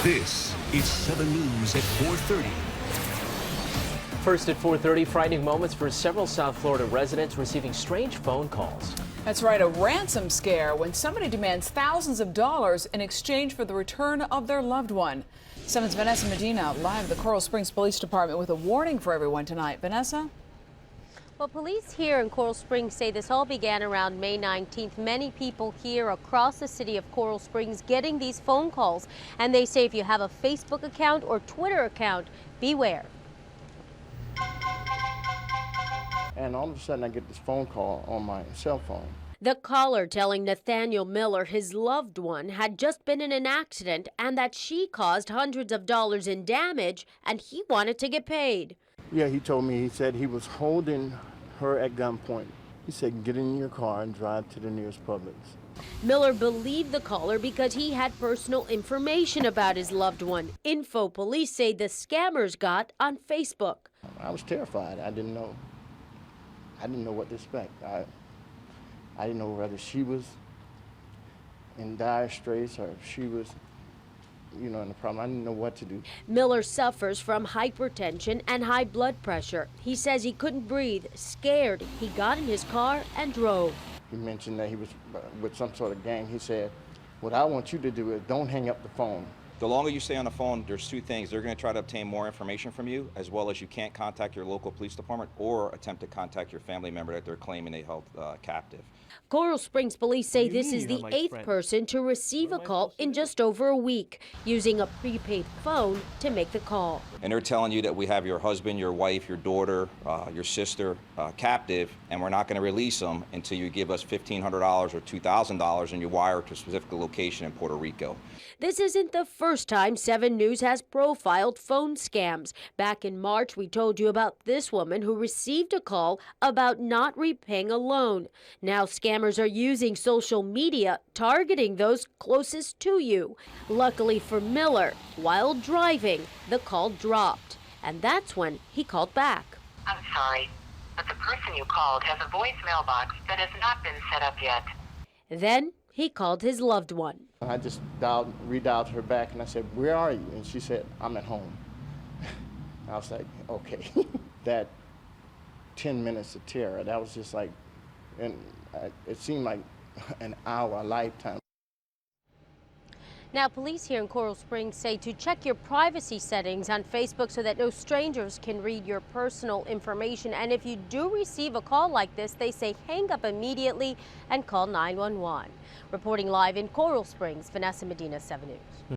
This is 7 News at 4:30. First at 4:30, frightening moments for several South Florida residents receiving strange phone calls. That's right, a ransom scare when somebody demands thousands of dollars in exchange for the return of their loved one. 7's Vanessa Medina live at the Coral Springs Police Department with a warning for everyone tonight. Vanessa? Well, police here in Coral Springs say this all began around May 19th. Many people here across the city of Coral Springs getting these phone calls. And they say if you have a Facebook account or Twitter account, beware. And all of a sudden I get this phone call on my cell phone. The caller telling Nathaniel Miller his loved one had just been in an accident and that she caused hundreds of dollars in damage and he wanted to get paid. Yeah, he told me, he said he was holding her at gunpoint. He said, get in your car and drive to the nearest Publix. Miller believed the caller because he had personal information about his loved one. Info police say the scammers got on Facebook. I was terrified. I didn't know what to expect. I didn't know whether she was in dire straits or if she was, in the problem. I didn't know what to do. Miller suffers from hypertension and high blood pressure. He says he couldn't breathe. Scared, he got in his car and drove. He mentioned that he was with some sort of gang. He said, what I want you to do is don't hang up the phone. The longer you stay on the phone, there's two things. They're going to try to obtain more information from you, as well as you can't contact your local police department or attempt to contact your family member that they're claiming they held captive. Coral Springs police say this is the 8th person to receive a call in just over a week, using a prepaid phone to make the call. And they're telling you that we have your husband, your wife, your daughter, your sister captive, and we're not going to release them until you give us $1,500 or $2,000 and you wire to a specific location in Puerto Rico. This isn't the first time 7 News has profiled phone scams. Back in March, we told you about this woman who received a call about not repaying a loan. Now scammers are using social media, targeting those closest to you. Luckily for Miller, while driving, the call dropped. And that's when he called back. I'm sorry, but the person you called has a voicemail box that has not been set up yet. Then he called his loved one. I just redialed her back and I said, where are you? And she said, I'm at home. I was like, okay. That 10 minutes of terror, that was just like, and it seemed like an hour, a lifetime. Now, police here in Coral Springs say to check your privacy settings on Facebook so that no strangers can read your personal information. And if you do receive a call like this, they say hang up immediately and call 911. Reporting live in Coral Springs, Vanessa Medina, 7 News.